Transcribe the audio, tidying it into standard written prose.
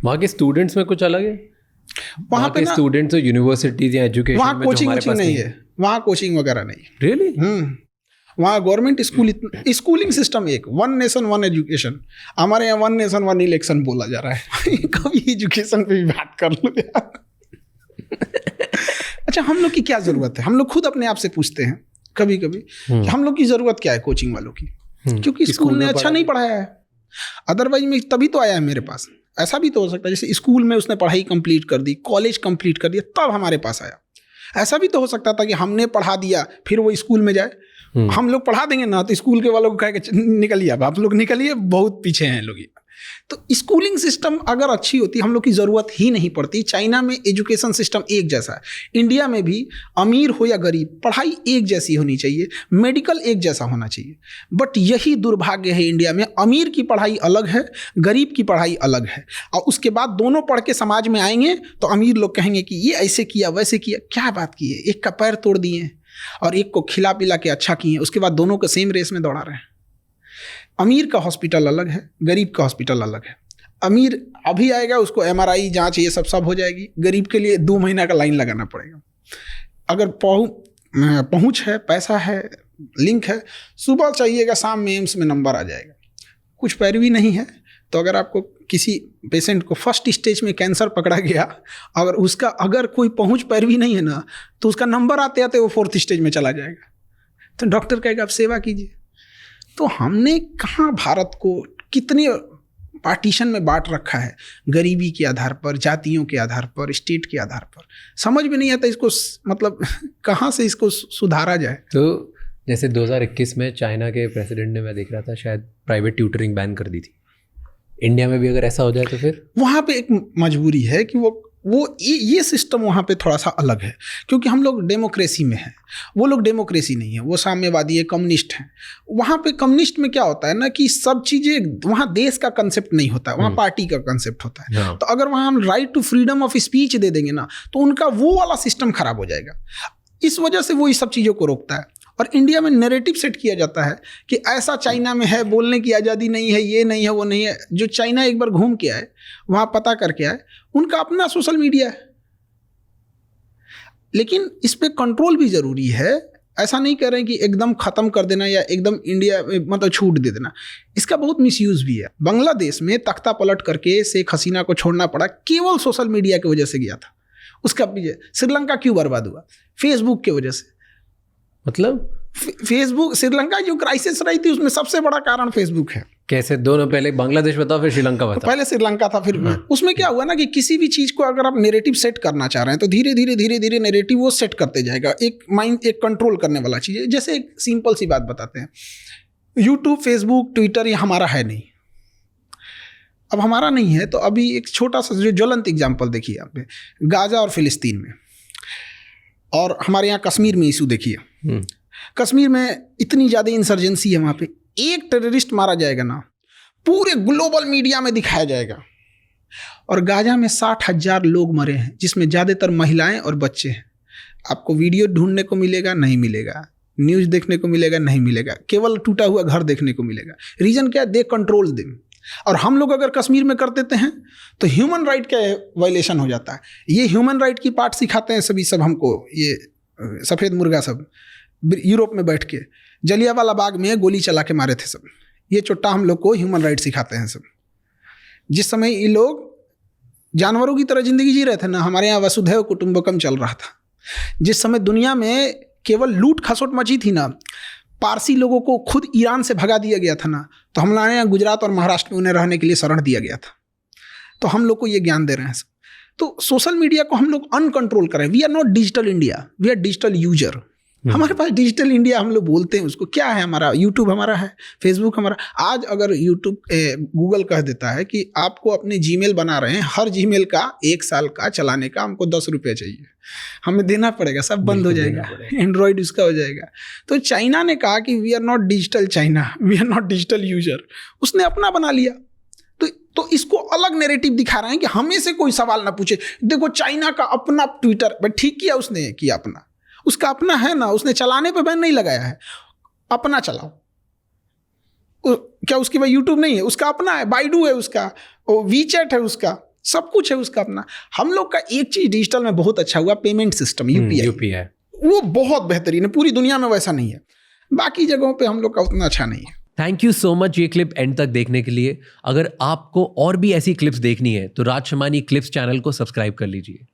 वहाँ के स्टूडेंट्स में कुछ अलग है? वहाँ पे स्टूडेंट्स और यूनिवर्सिटीज या एजुकेशन वहाँ में कोचिंग नहीं है, वहाँ कोचिंग वगैरह नहीं। रियली? वहाँ गवर्नमेंट स्कूल, स्कूलिंग सिस्टम एक, वन नेशन वन एजुकेशन। हमारे यहाँ वन नेशन वन इलेक्शन बोला जा रहा है। कभी एजुकेशन पे भी बात कर लो यार। अच्छा, हम लोग की क्या जरूरत है? हम लोग खुद अपने आप से पूछते हैं कभी कभी कि हम लोग की जरूरत क्या है कोचिंग वालों की? क्योंकि स्कूल ने अच्छा नहीं पढ़ाया है। अदरवाइज मैं तभी तो आया है मेरे पास। ऐसा भी तो हो सकता है जैसे स्कूल में उसने पढ़ाई कंप्लीट कर दी, कॉलेज कंप्लीट कर दिया, तब हमारे पास आया। ऐसा भी तो हो सकता था कि हमने पढ़ा दिया फिर वो स्कूल में जाए। हम लोग पढ़ा देंगे ना तो स्कूल के वालों को कहे कि निकलिए, अब आप लोग निकलिए, बहुत पीछे हैं लोग। तो स्कूलिंग सिस्टम अगर अच्छी होती, हम लोग की ज़रूरत ही नहीं पड़ती। चाइना में एजुकेशन सिस्टम एक जैसा है, इंडिया में भी अमीर हो या गरीब पढ़ाई एक जैसी होनी चाहिए, मेडिकल एक जैसा होना चाहिए। बट यही दुर्भाग्य है इंडिया में, अमीर की पढ़ाई अलग है, गरीब की पढ़ाई अलग है। और उसके बाद दोनों पढ़ के समाज में आएंगे तो अमीर लोग कहेंगे कि ये ऐसे किया वैसे किया। क्या बात की है, एक का पैर तोड़ दिए और एक को खिला पिला के अच्छा किए, उसके बाद दोनों को सेम रेस में दौड़ा रहे हैं। अमीर का हॉस्पिटल अलग है, गरीब का हॉस्पिटल अलग है। अमीर अभी आएगा, उसको MRI जांच ये सब हो जाएगी। गरीब के लिए 2 महीना का लाइन लगाना पड़ेगा। अगर पहुंच है, पैसा है, लिंक है, सुबह चाहिएगा, शाम में एम्स में नंबर आ जाएगा। कुछ पैरवी नहीं है तो अगर आपको किसी पेशेंट को फर्स्ट स्टेज में कैंसर पकड़ा गया, अगर कोई पहुंच पैरवी नहीं है ना, तो उसका नंबर आते आते वो 4th स्टेज में चला जाएगा। तो डॉक्टर कहेगा आप सेवा कीजिए। तो हमने कहाँ भारत को कितने पार्टीशन में बांट रखा है, गरीबी के आधार पर, जातियों के आधार पर, स्टेट के आधार पर। समझ में नहीं आता इसको, मतलब कहाँ से इसको सुधारा जाए। तो जैसे 2021 में चाइना के प्रेसिडेंट ने, मैं देख रहा था, शायद प्राइवेट ट्यूटरिंग बैन कर दी थी। इंडिया में भी अगर ऐसा हो जाए तो फिर वहाँ पे एक मजबूरी है कि ये सिस्टम वहाँ पे थोड़ा सा अलग है, क्योंकि हम लोग डेमोक्रेसी में हैं, वो लोग डेमोक्रेसी नहीं है, वो साम्यवादी है, कम्युनिस्ट हैं। वहाँ पे कम्युनिस्ट में क्या होता है ना कि सब चीज़ें, वहाँ देश का कंसेप्ट नहीं होता है, वहाँ पार्टी का कंसेप्ट होता है। तो अगर वहाँ हम right to freedom of speech दे देंगे ना, तो उनका वो वाला सिस्टम खराब हो जाएगा। इस वजह से वो इस सब चीज़ों को रोकता है। और इंडिया में नैरेटिव सेट किया जाता है कि ऐसा चाइना में है, बोलने की आज़ादी नहीं है, ये नहीं है, वो नहीं है। जो चाइना एक बार घूम के आए, वहाँ पता करके आए, उनका अपना सोशल मीडिया है। लेकिन इस पर कंट्रोल भी ज़रूरी है। ऐसा नहीं कह रहे हैं कि एकदम ख़त्म कर देना या एकदम इंडिया में मतलब छूट दे देना। इसका बहुत मिसयूज़ भी है। बांग्लादेश में तख्ता पलट करके शेख हसीना को छोड़ना पड़ा, केवल सोशल मीडिया की वजह से गया था। उसका श्रीलंका क्यों बर्बाद हुआ? फेसबुक की वजह से। मतलब फेसबुक, श्रीलंका जो क्राइसिस रही थी उसमें सबसे बड़ा कारण फेसबुक है। कैसे? दोनों, पहले बांग्लादेश बताओ फिर श्रीलंका बताओ। पहले श्रीलंका था, फिर उसमें क्या हुआ ना कि किसी भी चीज़ को अगर आप नेरेटिव सेट करना चाह रहे हैं तो धीरे धीरे नेरेटिव वो सेट करते जाएगा। एक माइंड, एक कंट्रोल करने वाला चीज़ है। जैसे एक सिंपल सी बात बताते हैं, यूट्यूब, फेसबुक, ट्विटर ये हमारा है नहीं। अब हमारा नहीं है तो अभी एक छोटा सा जो ज्वलंत एग्जाम्पल देखिए आप, गाजा और फिलिस्तीन में, और हमारे यहाँ कश्मीर में इशू देखिए। कश्मीर में इतनी ज़्यादा इंसर्जेंसी है, वहाँ पे एक टेररिस्ट मारा जाएगा ना, पूरे ग्लोबल मीडिया में दिखाया जाएगा। और गाजा में 60,000 लोग मरे हैं, जिसमें ज़्यादातर महिलाएं और बच्चे हैं। आपको वीडियो ढूंढने को मिलेगा? नहीं मिलेगा। न्यूज़ देखने को मिलेगा? नहीं मिलेगा। केवल टूटा हुआ घर देखने को मिलेगा। रीज़न क्या है? They control them. और हम लोग अगर कश्मीर में कर देते हैं तो ह्यूमन राइट का वायलेशन हो जाता है। ये ह्यूमन राइट की पार्ट सिखाते हैं सब हमको, ये सफ़ेद मुर्गा सब यूरोप में बैठ के जलियांवाला बाग में गोली चला के मारे थे सब। ये चुट्टा हम लोग को ह्यूमन राइट सिखाते हैं सब। जिस समय ये लोग जानवरों की तरह ज़िंदगी जी रहे थे ना, हमारे यहाँ वसुधैव कुटुंबकम चल रहा था। जिस समय दुनिया में केवल लूट खसोट मची थी ना, पारसी लोगों को खुद ईरान से भगा दिया गया था ना, तो हमारे यहाँ गुजरात और महाराष्ट्र में उन्हें रहने के लिए शरण दिया गया था। तो हम लोग को ये ज्ञान दे रहे हैं सब। तो सोशल मीडिया को हम लोग अनकंट्रोल करें। We are not digital India, we are digital user. हमारे पास डिजिटल इंडिया हम लोग बोलते हैं उसको, क्या है हमारा? यूट्यूब हमारा है, फेसबुक हमारा। आज अगर यूट्यूब, गूगल कह देता है कि आपको अपने जीमेल बना रहे हैं, हर जीमेल का 1 साल का चलाने का हमको 10 रुपये चाहिए, हमें देना पड़ेगा, सब बंद हो जाएगा, एंड्रॉयड उसका हो जाएगा। तो चाइना ने कहा कि we are not digital China, we are not digital user. उसने अपना बना लिया। तो इसको अलग नैरेटिव दिखा रहे हैं कि हमें से कोई सवाल ना पूछे। देखो चाइना का अपना ट्विटर, बट ठीक किया उसने, किया अपना, उसका अपना है ना, उसने चलाने पे बैन नहीं लगाया है, अपना चलाओ। क्या उसकी भाई यूट्यूब नहीं है? उसका अपना है, बाइडू है उसका, वीचैट है उसका, सब कुछ है उसका अपना। हम लोग का एक चीज डिजिटल में बहुत अच्छा हुआ, पेमेंट सिस्टम यूपीआई, वो बहुत बेहतरीन है, पूरी दुनिया में वैसा नहीं है, बाकी जगहों पे हम लोग का उतना अच्छा नहीं है। थैंक यू सो मच ये क्लिप एंड तक देखने के लिए। अगर आपको और भी ऐसी क्लिप्स देखनी है तो राज शमानी क्लिप्स चैनल को सब्सक्राइब कर लीजिए।